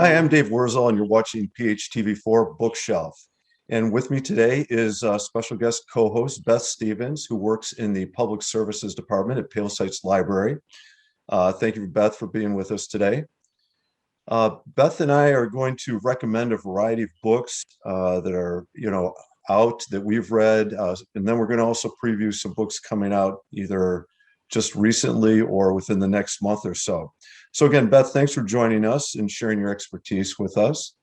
Hi, I'm Dave Wurzel, and you're watching PHTV4 Bookshelf. And with me today is special guest co-host Beth Stevens, who works in the Public Services Department at Pale Sites Library. Thank you, Beth, for being with us today. Beth and I are going to recommend a variety of books that are, out that we've read, and then we're going to also preview some books coming out either just recently or within the next month or so. So again, Beth, thanks for joining us and sharing your expertise with us.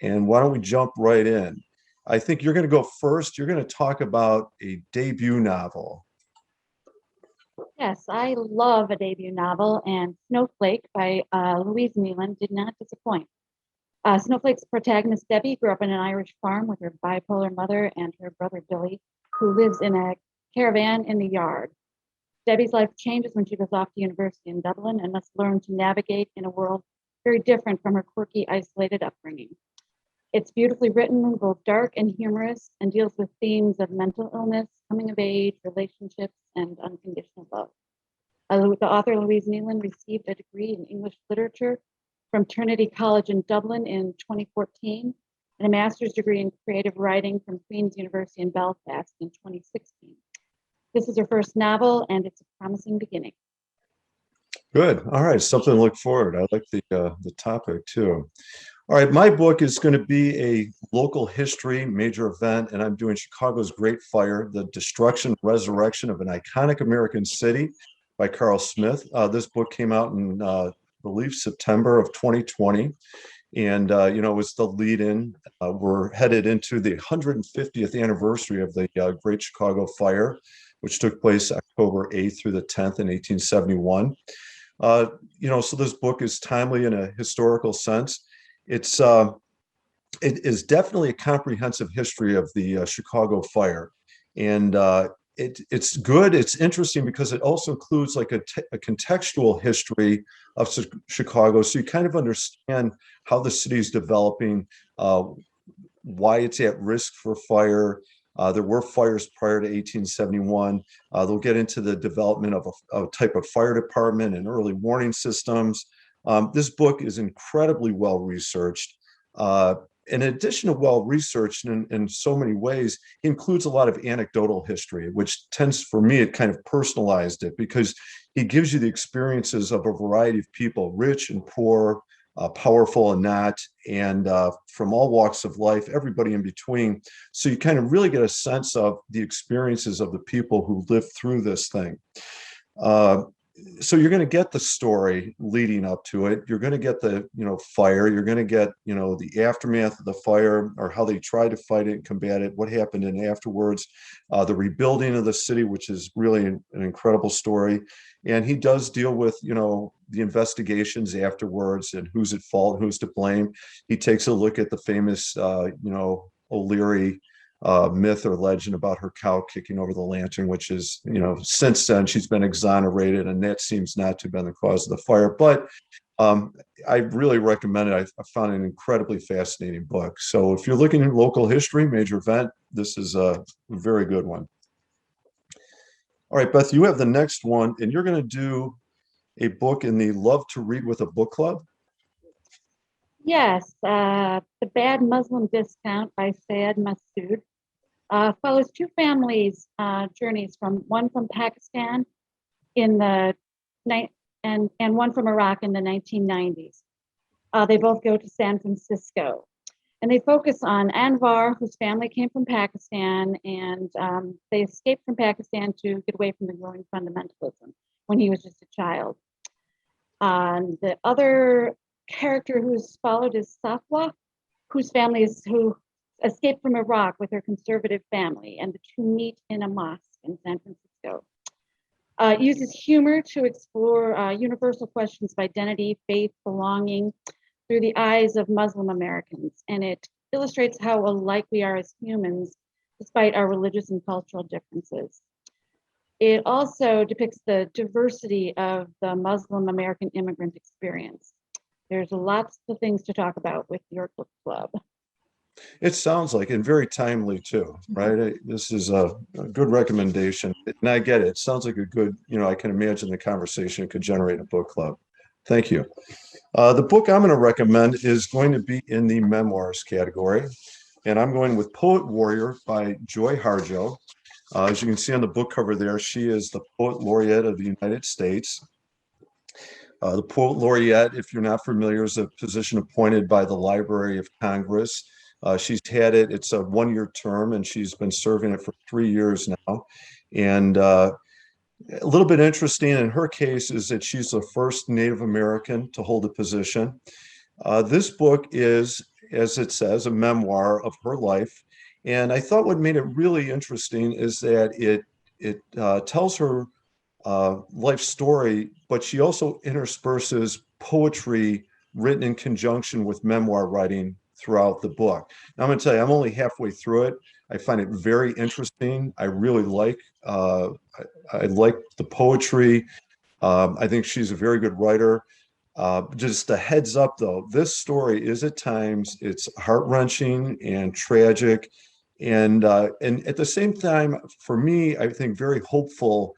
And why don't we jump right in? I think you're going to go first. You're going to talk about a debut novel. Yes, I love a debut novel, and Snowflake by Louise Nealon did not disappoint. Snowflake's protagonist, Debbie, grew up in an Irish farm with her bipolar mother and her brother, Billy, who lives in a caravan in the yard. Debbie's life changes when she goes off to university in Dublin and must learn to navigate in a world very different from her quirky, isolated upbringing. It's beautifully written, both dark and humorous, and deals with themes of mental illness, coming of age, relationships, and unconditional love. The author, Louise Nealon, received a degree in English literature from Trinity College in Dublin in 2014 and a master's degree in creative writing from Queen's University in Belfast in 2016. This is her first novel, and it's a promising beginning. Good. All right, something to look forward. I like the topic too. All right, my book is going to be a local history major event, and I'm doing Chicago's Great Fire: The Destruction and Resurrection of an Iconic American City by Carl Smith. This book came out in, I believe, September of 2020. And, it was the lead-in. We're headed into the 150th anniversary of the Great Chicago Fire, which took place October 8th through the 10th in 1871. So this book is timely in a historical sense. It is definitely a comprehensive history of the Chicago Fire. And it's good. It's interesting because it also includes like a contextual history of Chicago. So you kind of understand how the city is developing, why it's at risk for fire. There were fires prior to 1871. They'll get into the development of a type of fire department and early warning systems. This book is incredibly well researched. In addition to well researched in so many ways, it includes a lot of anecdotal history, which tends, for me, it kind of personalized it because he gives you the experiences of a variety of people, rich and poor, powerful and not, and from all walks of life, everybody in between. So you kind of really get a sense of the experiences of the people who lived through this thing. So you're going to get the story leading up to it. You're going to get the, fire. You're going to get, the aftermath of the fire, or how they tried to fight it and combat it, what happened in afterwards, the rebuilding of the city, which is really an incredible story. And he does deal with, the investigations afterwards and who's at fault, who's to blame. He takes a look at the famous, O'Leary myth or legend about her cow kicking over the lantern, which is, since then she's been exonerated, and that seems not to have been the cause of the fire. But I really recommend it. I found it an incredibly fascinating book. So if you're looking at local history, major event, this is a very good one. All right, Beth, you have the next one, and you're going to do a book in the Love to Read with a Book Club. Yes, The Bad Muslim Discount by Syed Massoud follows two families' journeys, one from Pakistan in the and one from Iraq in the 1990s. They both go to San Francisco, and they focus on Anwar, whose family came from Pakistan, and they escaped from Pakistan to get away from the growing fundamentalism when he was just a child. The other character who's followed is Safwa, whose family who escaped from Iraq with her conservative family, and the two meet in a mosque in San Francisco. It uses humor to explore universal questions of identity, faith, belonging through the eyes of Muslim Americans, and it illustrates how alike we are as humans despite our religious and cultural differences. It also depicts the diversity of the Muslim American immigrant experience. There's lots of things to talk about with your book club. It sounds like, and very timely too, right? This is a good recommendation. And I get it. It sounds like a good, I can imagine the conversation it could generate a book club. Thank you. The book I'm going to recommend is going to be in the memoirs category, and I'm going with Poet Warrior by Joy Harjo. As you can see on the book cover there, she is the Poet Laureate of the United States. The Poet Laureate, if you're not familiar, is a position appointed by the Library of Congress. She's had it, it's a one-year term, and she's been serving it for 3 years now. And a little bit interesting in her case is that she's the first Native American to hold a position. This book is, as it says, a memoir of her life. And I thought what made it really interesting is that it tells her life story, but she also intersperses poetry written in conjunction with memoir writing throughout the book. Now, I'm going to tell you, I'm only halfway through it. I find it very interesting. I really I like the poetry. I think she's a very good writer. Just a heads up, though, this story is at times it's heart-wrenching and tragic, and at the same time, for me, I think very hopeful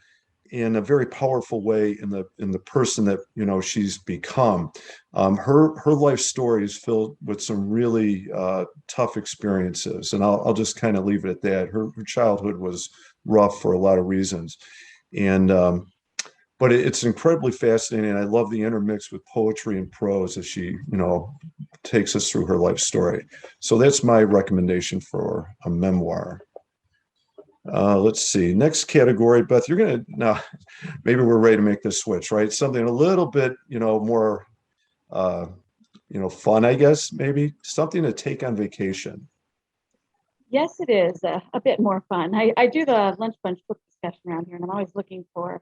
in a very powerful way in the person that she's become. Her life story is filled with some really tough experiences, and I'll just kind of leave it at that. Her childhood was rough for a lot of reasons, and but it's incredibly fascinating. I love the intermix with poetry and prose as she takes us through her life story. So that's my recommendation for a memoir. Let's see. Next category, Beth, you're gonna now. Maybe we're ready to make this switch, right? Something a little bit, more, uh, fun, I guess. Maybe something to take on vacation. Yes, it is a bit more fun. I do the lunch bunch book discussion around here, and I'm always looking for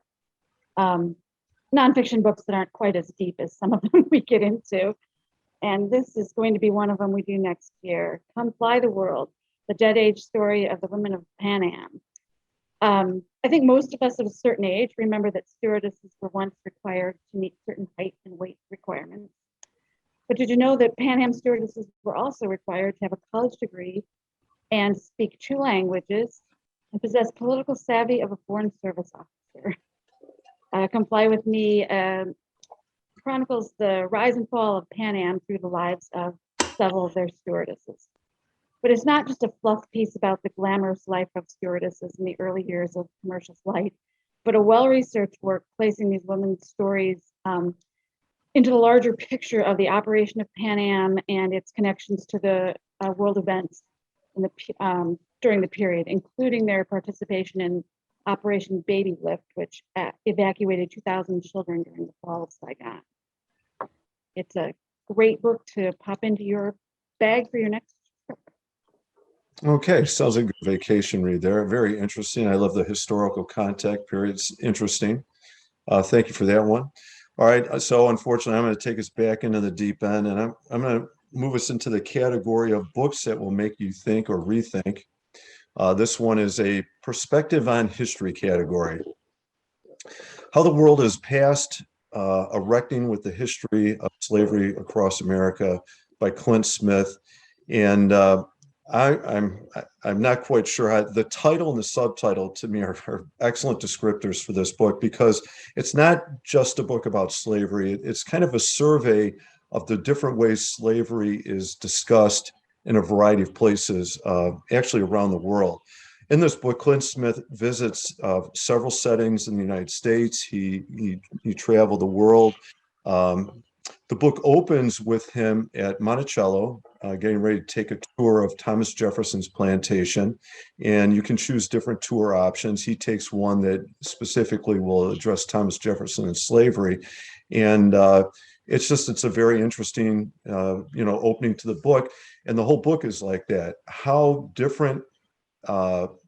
nonfiction books that aren't quite as deep as some of them we get into. And this is going to be one of them we do next year. Come Fly the World, the Dead Age Story of the Women of Pan Am. I think most of us of a certain age remember that stewardesses were once required to meet certain height and weight requirements. But did you know that Pan Am stewardesses were also required to have a college degree and speak 2 languages and possess political savvy of a foreign service officer? Come Fly with Me chronicles the rise and fall of Pan Am through the lives of several of their stewardesses. But it's not just a fluff piece about the glamorous life of stewardesses in the early years of commercial flight, but a well-researched work placing these women's stories into the larger picture of the operation of Pan Am and its connections to the world events during the period, including their participation in Operation Baby Lift, which evacuated 2,000 children during the fall of Saigon. It's a great book to pop into your bag for your next trip. Okay, sounds like a vacation read there. Very interesting. I love the historical contact period. It's interesting. Thank you for that one. All right, so unfortunately, I'm going to take us back into the deep end, and I'm going to move us into the category of books that will make you think or rethink. This one is a perspective on history category. How the World Has Passed, a reckoning with the history of slavery across America by Clint Smith. And I'm not quite sure how the title and the subtitle to me are excellent descriptors for this book, because it's not just a book about slavery. It's kind of a survey of the different ways slavery is discussed in a variety of places, actually around the world. In this book, Clint Smith visits several settings in the United States. He traveled the world. The book opens with him at Monticello, getting ready to take a tour of Thomas Jefferson's plantation, and you can choose different tour options. He takes one that specifically will address Thomas Jefferson and slavery, and it's a very interesting, opening to the book, and the whole book is like that. How different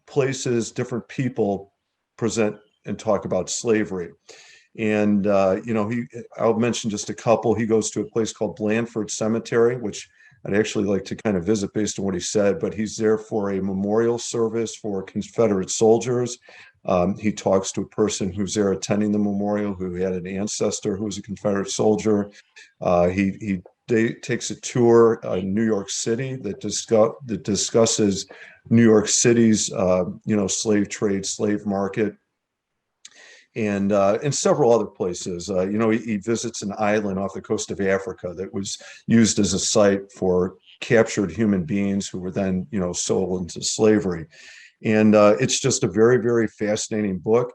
places, different people present and talk about slavery. And, I'll mention just a couple. He goes to a place called Blandford Cemetery, which I'd actually like to kind of visit based on what he said, but he's there for a memorial service for Confederate soldiers. He talks to a person who's there attending the memorial who had an ancestor who was a Confederate soldier. He takes a tour in New York City that discusses New York City's, slave trade, slave market. and several other places. He visits an island off the coast of Africa that was used as a site for captured human beings who were then, sold into slavery. And it's just a very, very fascinating book.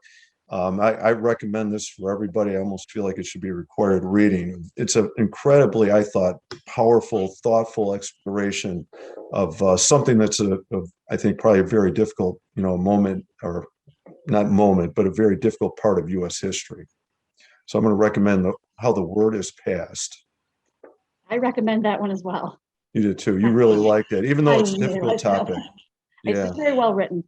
I recommend this for everybody. I almost feel like it should be required reading. It's an incredibly, I thought, powerful, thoughtful exploration of something that's I think, probably a very difficult, moment, or not moment, but a very difficult part of U.S. history. So I'm going to recommend How the Word is Passed. I recommend that one as well. You did too. You really liked it, even though I it's a really difficult like that topic. one. Yeah, It's very well written.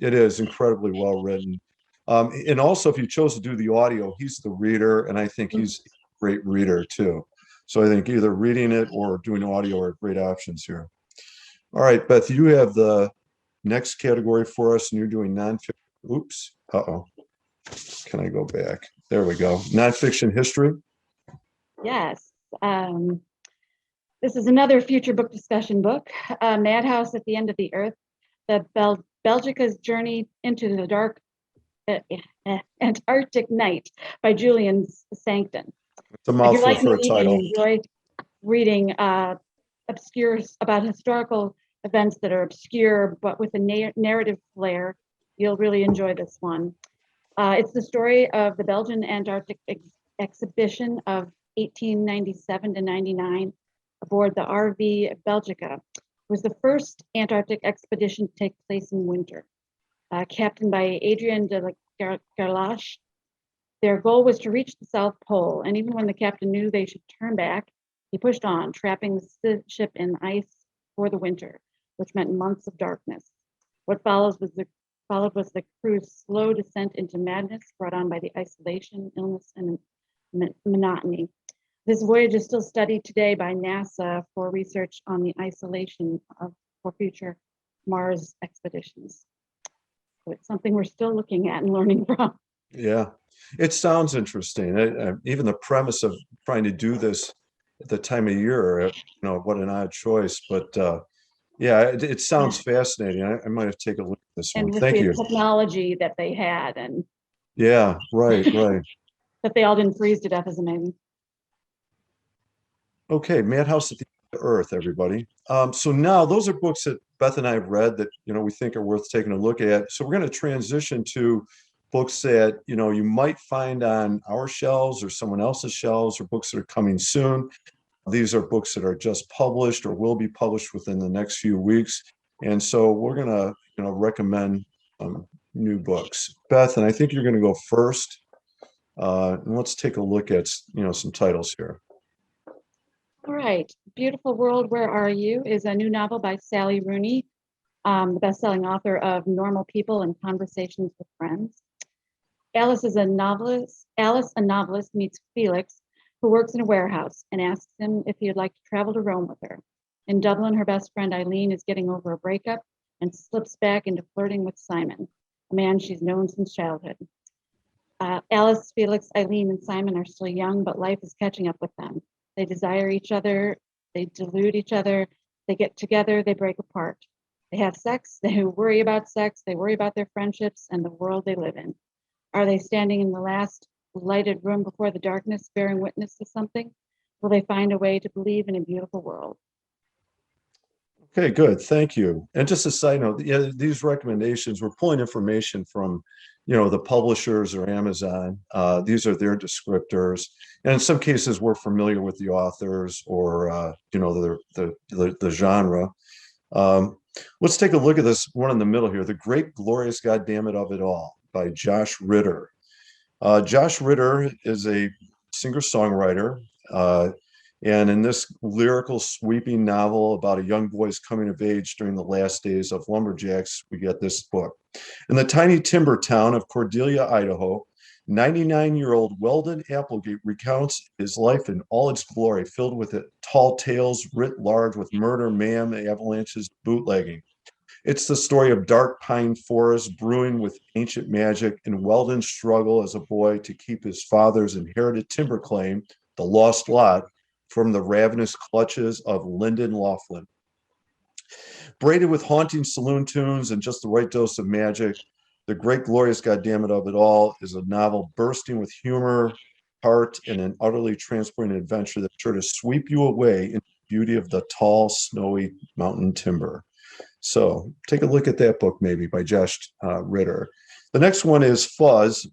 it is incredibly well written. And also, if you chose to do the audio, he's the reader, and I think he's a great reader too. So I think either reading it or doing audio are great options here. All right, Beth, you have the next category for us, and you're doing nonfiction. Oops. Uh-oh. Can I go back? There we go. Nonfiction history. Yes. This is another future book discussion book, Madhouse at the End of the Earth, the Belgica's Journey into the Dark Antarctic Night by Julian Sancton. It's a If you're mouthful like for a me and title. you enjoy reading obscure about historical events that are obscure but with a narrative flair, you'll really enjoy this one. It's the story of the Belgian Antarctic exhibition of 1897 to 99 aboard the RV Belgica. It was the first Antarctic expedition to take place in winter. Captained by Adrian de la Garlache, their goal was to reach the South Pole, and even when the captain knew they should turn back, he pushed on, trapping the ship in ice for the winter, which meant months of darkness. What followed was the crew's slow descent into madness brought on by the isolation, illness, and monotony. This voyage is still studied today by NASA for research on the isolation for future Mars expeditions. So it's something we're still looking at and learning from. Yeah, it sounds interesting. Even the premise of trying to do this at the time of year, what an odd choice. But yeah, it sounds fascinating. I might have to take a look at this one. And with Thank the you. technology that they had, and Yeah, right, right. that they all didn't freeze to death is amazing. Okay, Madhouse at the End of Earth, everybody. So now those are books that Beth and I have read that we think are worth taking a look at. So we're going to transition to books that you might find on our shelves or someone else's shelves, or books that are coming soon. These are books that are just published or will be published within the next few weeks. And so we're going to recommend new books. Beth, and I think you're going to go first. And let's take a look at some titles here. All right. Beautiful World, Where Are You is a new novel by Sally Rooney, the best-selling author of Normal People and Conversations with Friends. Alice, a novelist, meets Felix, who works in a warehouse, and asks him if he would like to travel to Rome with her. In Dublin, her best friend Eileen is getting over a breakup and slips back into flirting with Simon, a man she's known since childhood. Alice, Felix, Eileen, and Simon are still young, but life is catching up with them. They desire each other, they delude each other, they get together, they break apart. They have sex, they worry about sex, they worry about their friendships and the world they live in. Are they standing in the last lighted room before the darkness, bearing witness to something? Will they find a way to believe in a beautiful world? Okay, good. Thank you. And just a side note, yeah, these recommendations, we're pulling information from, the publishers or Amazon. These are their descriptors. And in some cases, we're familiar with the authors or, the genre. Let's take a look at this one in the middle here, The Great Glorious Goddammit of It All by Josh Ritter. Josh Ritter is a singer-songwriter. And in this lyrical, sweeping novel about a young boy's coming of age during the last days of lumberjacks, we get this book. In the tiny timber town of Cordelia, Idaho, 99-year-old Weldon Applegate recounts his life in all its glory, filled with tall tales writ large with murder, mayhem, avalanches, bootlegging. It's the story of dark pine forests brewing with ancient magic and Weldon's struggle as a boy to keep his father's inherited timber claim, the Lost Lot, from the ravenous clutches of Lyndon Laughlin. Braided with haunting saloon tunes and just the right dose of magic, The great glorious goddammit of it all is a novel bursting with humor, heart, and an utterly transporting adventure that's sure to sweep you away in the beauty of the tall, snowy mountain timber. So take a look at that book, maybe by Josh Ritter. The next one is Fuzz,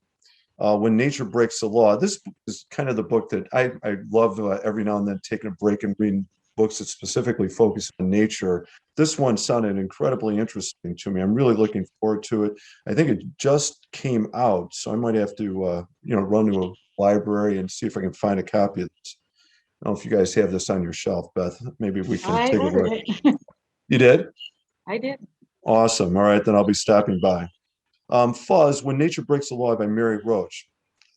When Nature Breaks the Law. This is kind of the book that I love every now and then taking a break and reading books that specifically focus on nature. This one sounded incredibly interesting to me. I'm really looking forward to it. I think it just came out, so I might have to, run to a library and see if I can find a copy of this. I don't know if you guys have this on your shelf, Beth. Maybe we can I take a ordered look. it. You did? I did. Awesome. All right, then I'll be stopping by. Fuzz, When Nature Breaks the Law by Mary Roach.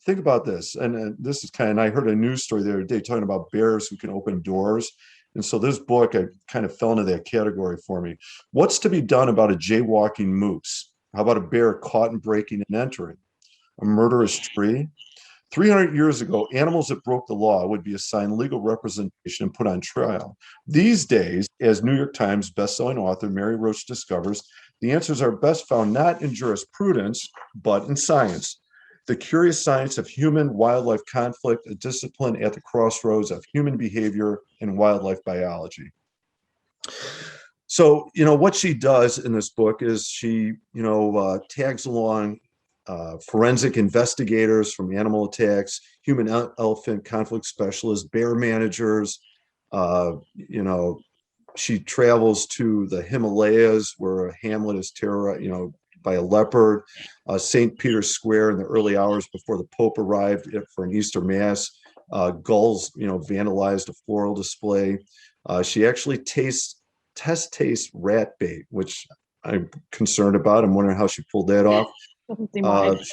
Think about this. And this is kind of, I heard a news story the other day talking about bears who can open doors. And so this book, I kind of fell into that category for me. What's to be done about a jaywalking moose? How about a bear caught in breaking and entering? A murderous tree? 300 years ago, animals that broke the law would be assigned legal representation and put on trial. These days, as New York Times bestselling author Mary Roach discovers, the answers are best found not in jurisprudence, but in science. The curious science of human-wildlife conflict, a discipline at the crossroads of human behavior and wildlife biology. So, what she does in this book is she, tags along forensic investigators from animal attacks, human elephant conflict specialists, bear managers. She travels to the Himalayas where a hamlet is terrorized, by a leopard. St. Peter's Square in the early hours before the Pope arrived for an Easter Mass. Gulls, vandalized a floral display. She actually test tastes rat bait, which I'm concerned about. I'm wondering how she pulled that off. Doesn't seem Uh, wise.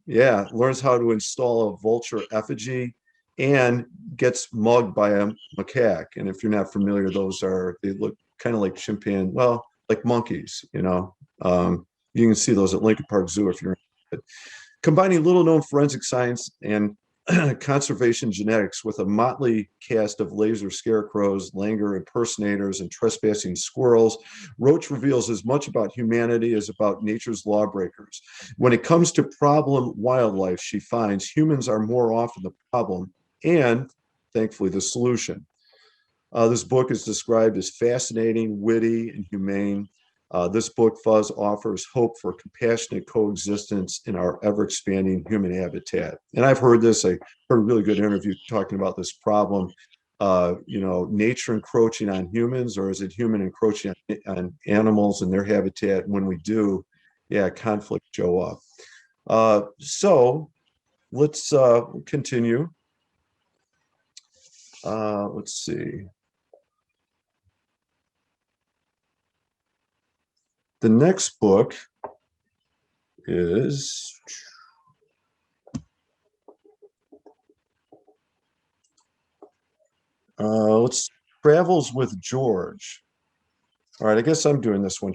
yeah, learns how to install a vulture effigy and gets mugged by a macaque. And if you're not familiar, they look kind of like chimpanzee, well, like monkeys, you can see those at Lincoln Park Zoo if you're interested. Combining little known forensic science and conservation genetics with a motley cast of laser scarecrows, langur impersonators, and trespassing squirrels, Roach reveals as much about humanity as about nature's lawbreakers. When it comes to problem wildlife, she finds humans are more often the problem and, thankfully, the solution. This book is described as fascinating, witty, and humane. This book, Fuzz, offers hope for compassionate coexistence in our ever-expanding human habitat. And I've heard this, I heard a really good interview talking about this problem. Nature encroaching on humans, or is it human encroaching on animals and their habitat? When we do, yeah, conflict show up. So let's continue. Let's see. The next book is let's Travels with George. All right, I guess I'm doing this one.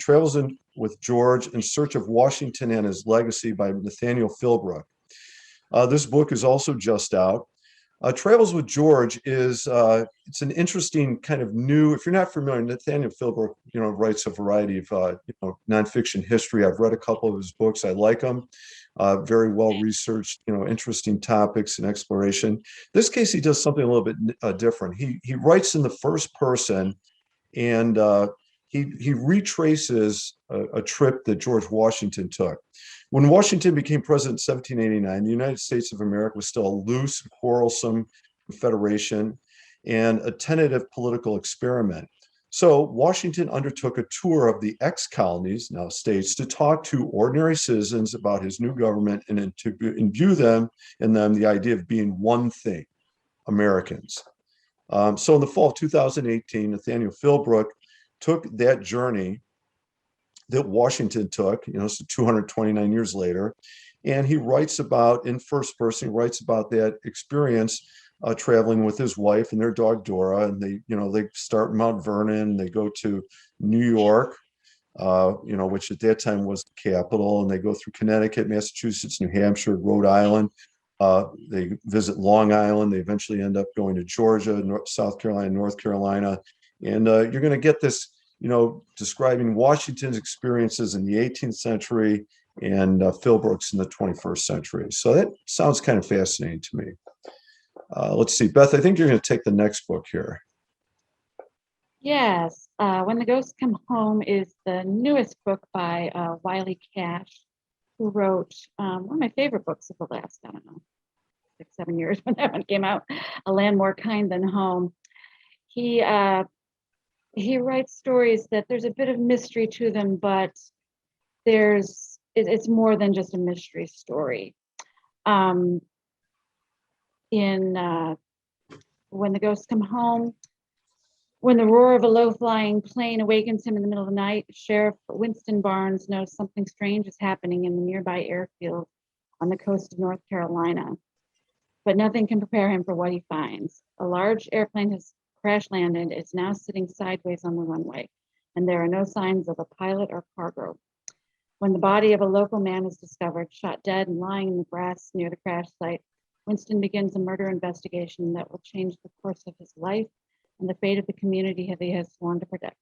With George in Search of Washington and His Legacy by Nathaniel Philbrook. This book is also just out. Travels with George is it's an interesting kind of new. If you're not familiar, Nathaniel Philbrook, writes a variety of nonfiction history. I've read a couple of his books. I like them. Very well researched, interesting topics and exploration. This case, he does something a little bit different. He writes in the first person, and he retraces a trip that George Washington took. When Washington became president in 1789, the United States of America was still a loose, quarrelsome confederation and a tentative political experiment. So Washington undertook a tour of the ex-colonies, now states, to talk to ordinary citizens about his new government and to imbue them the idea of being one thing, Americans. So in the fall of 2018, Nathaniel Philbrook took that journey that Washington took, so 229 years later. And he writes about, in first person, he writes about that experience traveling with his wife and their dog Dora. And they start in Mount Vernon, they go to New York, which at that time was the capital. And they go through Connecticut, Massachusetts, New Hampshire, Rhode Island. They visit Long Island. They eventually end up going to Georgia, South Carolina, North Carolina. And you're going to get this, describing Washington's experiences in the 18th century and Phil Brooks in the 21st century. So that sounds kind of fascinating to me. Let's see, Beth, I think you're going to take the next book here. Yes, When the Ghosts Come Home is the newest book by Wiley Cash, who wrote one of my favorite books of the last, I don't know, 6, 7 years when that one came out, A Land More Kind Than Home. He writes stories that there's a bit of mystery to them, but it's more than just a mystery story. In When the Ghosts Come Home, when the roar of a low-flying plane awakens him in the middle of the night, Sheriff Winston Barnes knows something strange is happening in the nearby airfield on the coast of North Carolina. But nothing can prepare him for what he finds. A large airplane has crash landed. It's now sitting sideways on the runway, and there are no signs of a pilot or cargo. When the body of a local man is discovered, shot dead and lying in the grass near the crash site, Winston begins a murder investigation that will change the course of his life and the fate of the community he has sworn to protect.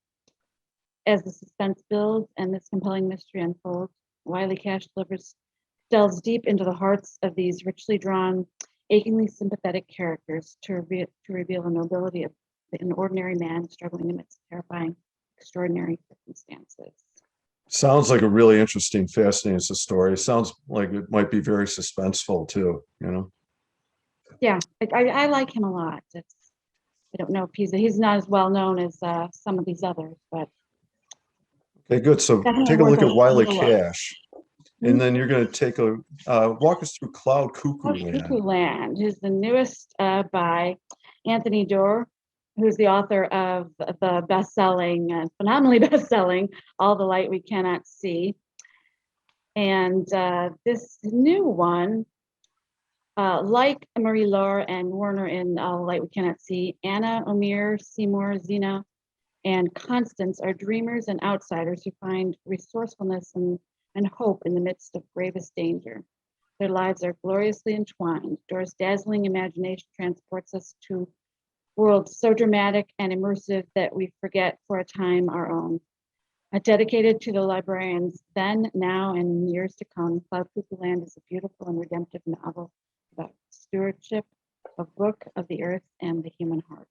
As the suspense builds and this compelling mystery unfolds, Wiley Cash delves deep into the hearts of these richly drawn, achingly sympathetic characters to reveal the nobility of an ordinary man struggling amidst terrifying, extraordinary circumstances. Sounds like a really interesting, fascinating story. It sounds like it might be very suspenseful too, you know? Yeah, I like him a lot. I don't know if he's not as well known as some of these others, but Okay, good. So definitely take a worth look at Wiley look. Cash, and then you're going to take a walk us through Cloud Cuckoo Cuckoo Land. Land is the newest by Anthony Doerr, who's the author of the best-selling, phenomenally best-selling, All the Light We Cannot See. And this new one, like Marie Laure and Werner in All the Light We Cannot See, Anna, Omir, Seymour, Zena, and Constance are dreamers and outsiders who find resourcefulness and hope in the midst of gravest danger. Their lives are gloriously entwined. Doerr's dazzling imagination transports us to worlds so dramatic and immersive that we forget for a time our own. Dedicated to the librarians then, now, and in years to come, Cloud Cuckoo Land is a beautiful and redemptive novel about stewardship, a book of the earth and the human heart.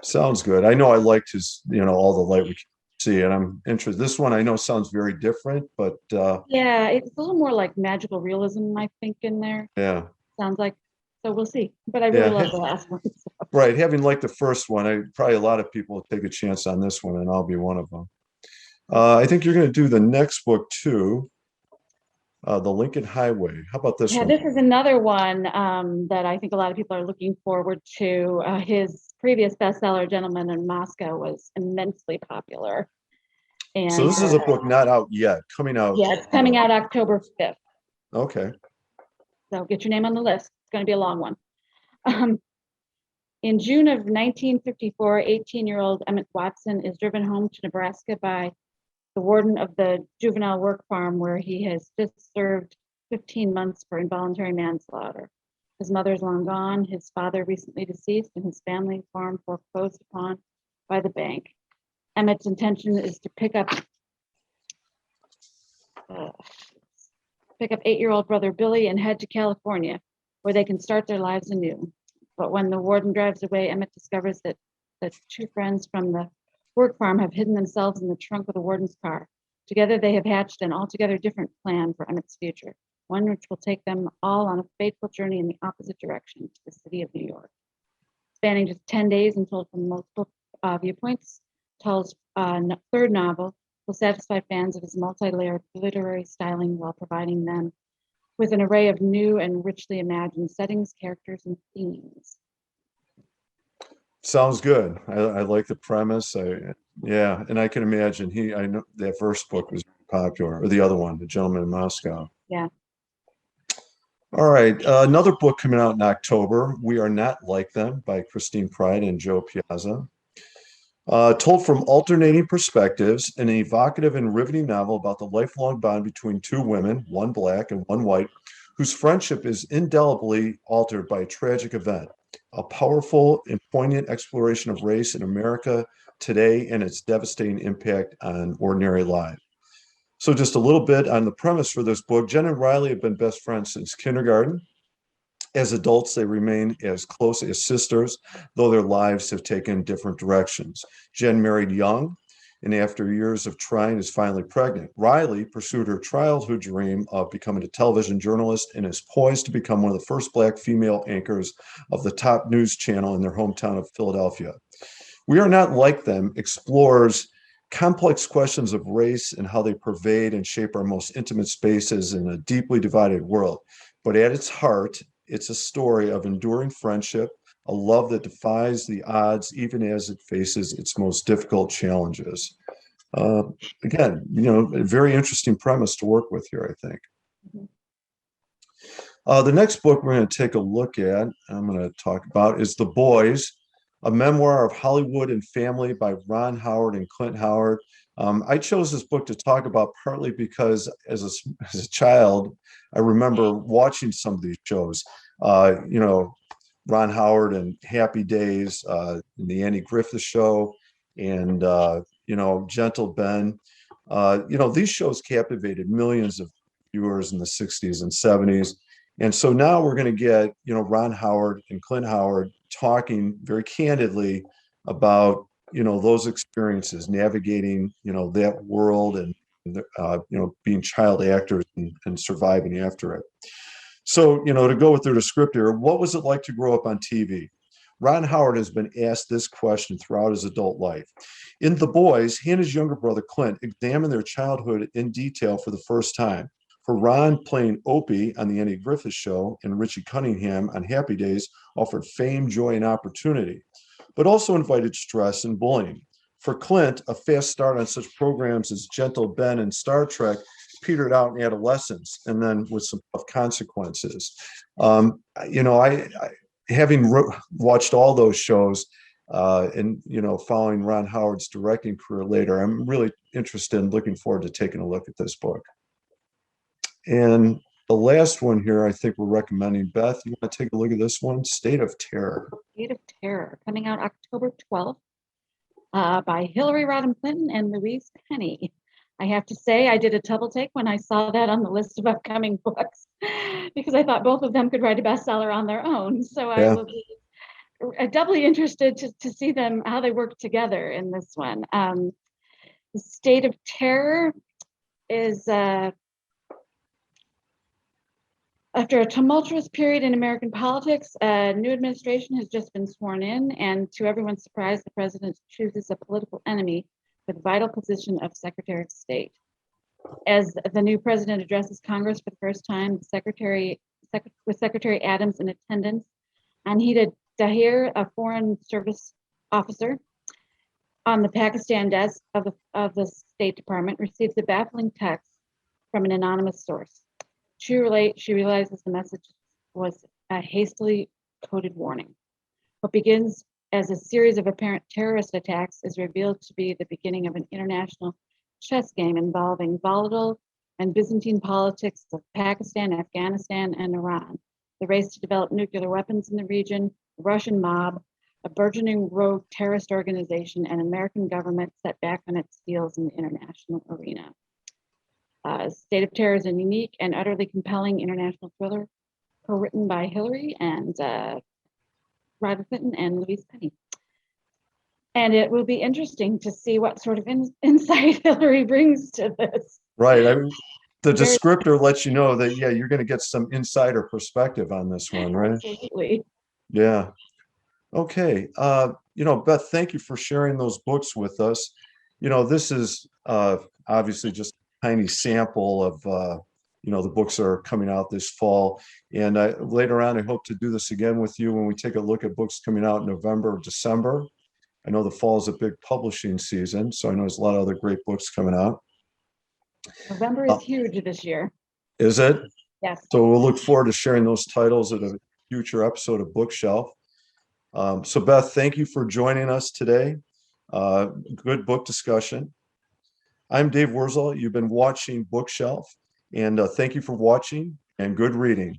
Sounds good. I know I liked his, All the Light We Can See, and I'm interested. This one I know sounds very different, but yeah, it's a little more like magical realism, I think, in there. Yeah. Sounds like, so we'll see. But I really love the last one. So. Right. Having liked the first one, probably a lot of people will take a chance on this one, and I'll be one of them. I think you're going to do the next book too, The Lincoln Highway. How about this one? This is another one that I think a lot of people are looking forward to. His previous bestseller, Gentleman in Moscow, was immensely popular. And so this is a book not out yet, coming out. Yeah, it's coming out October 5th. Okay. So get your name on the list. It's going to be a long one. In June of 1954, 18-year-old Emmett Watson is driven home to Nebraska by the warden of the juvenile work farm where he has just served 15 months for involuntary manslaughter. His mother is long gone, his father recently deceased, and his family farm foreclosed upon by the bank. Emmett's intention is to pick up 8-year-old brother Billy and head to California, where they can start their lives anew. But when the warden drives away, Emmett discovers that the two friends from the work farm have hidden themselves in the trunk of the warden's car. Together they have hatched an altogether different plan for Emmett's future, one which will take them all on a fateful journey in the opposite direction to the city of New York. Spanning just 10 days and told from multiple viewpoints, Tull's third novel will satisfy fans of his multi-layered literary styling while providing them with an array of new and richly imagined settings, characters, and themes. Sounds good. I like the premise. Yeah, and I can imagine I know that first book was popular, or the other one, The Gentleman in Moscow. Yeah. All right, another book coming out in October, We Are Not Like Them by Christine Pride and Joe Piazza. Told from alternating perspectives, an evocative and riveting novel about the lifelong bond between two women, one black and one white, whose friendship is indelibly altered by a tragic event. A powerful and poignant exploration of race in America today and its devastating impact on ordinary lives. So just a little bit on the premise for this book. Jen and Riley have been best friends since kindergarten. As adults, they remain as close as sisters, though their lives have taken different directions. Jen married young, and after years of trying, is finally pregnant. Riley pursued her childhood dream of becoming a television journalist and is poised to become one of the first Black female anchors of the top news channel in their hometown of Philadelphia. We Are Not Like Them explores complex questions of race and how they pervade and shape our most intimate spaces in a deeply divided world. But at its heart, it's a story of enduring friendship, a love that defies the odds, even as it faces its most difficult challenges. Uh, Again, a very interesting premise to work with here, I think. Mhm. The next book we're going to take a look at, I'm going to talk about, is The Boys, a memoir of Hollywood and family by Ron Howard and Clint Howard. I chose this book to talk about partly because as a child, I remember watching some of these shows. Ron Howard and Happy Days, the Andy Griffith Show, and Gentle Ben. These shows captivated millions of viewers in the 60s and 70s. And so now we're going to get, Ron Howard and Clint Howard talking very candidly about, those experiences, navigating, that world and, being child actors and surviving after it. So, to go with their descriptor, what was it like to grow up on TV? Ron Howard has been asked this question throughout his adult life. In The Boys, he and his younger brother Clint examine their childhood in detail for the first time. For Ron, playing Opie on the Andy Griffith Show and Richie Cunningham on Happy Days offered fame, joy, and opportunity, but also invited stress and bullying. For Clint, a fast start on such programs as Gentle Ben and Star Trek petered out in adolescence, and then with some tough consequences. I having watched all those shows and following Ron Howard's directing career later, I'm really interested and looking forward to taking a look at this book. And the last one here, I think we're recommending. Beth, you want to take a look at this one? State of Terror. State of Terror, coming out October 12th, by Hillary Rodham Clinton and Louise Penny. I have to say, I did a double take when I saw that on the list of upcoming books because I thought both of them could write a bestseller on their own. So I will be doubly interested to see them, how they work together in this one. The State of Terror is after a tumultuous period in American politics, a new administration has just been sworn in, and to everyone's surprise, the president chooses a political enemy for the vital position of Secretary of State. As the new president addresses Congress for the first time, with Secretary Adams in attendance, Anhita Dahir, a Foreign Service officer on the Pakistan desk of the State Department, receives a baffling text from an anonymous source. She realizes the message was a hastily coded warning. What begins as a series of apparent terrorist attacks is revealed to be the beginning of an international chess game involving volatile and Byzantine politics of Pakistan, Afghanistan, and Iran, the race to develop nuclear weapons in the region, the Russian mob, a burgeoning rogue terrorist organization, and American government set back on its heels in the international arena. State of Terror is a unique and utterly compelling international thriller co-written by Hillary and Rodham Clinton and Louise Penny. And it will be interesting to see what sort of insight Hillary brings to this. Right. The descriptor lets you know that, you're going to get some insider perspective on this one, right? Absolutely. Yeah. Okay. Beth, thank you for sharing those books with us. This is obviously just a tiny sample of, the books that are coming out this fall. And later on, I hope to do this again with you when we take a look at books coming out in November or December. I know the fall is a big publishing season, so I know there's a lot of other great books coming out. November is huge this year. Is it? Yes. So we'll look forward to sharing those titles at a future episode of Bookshelf. So Beth, thank you for joining us today. Good book discussion. I'm Dave Wurzel. You've been watching Bookshelf, and thank you for watching and good reading.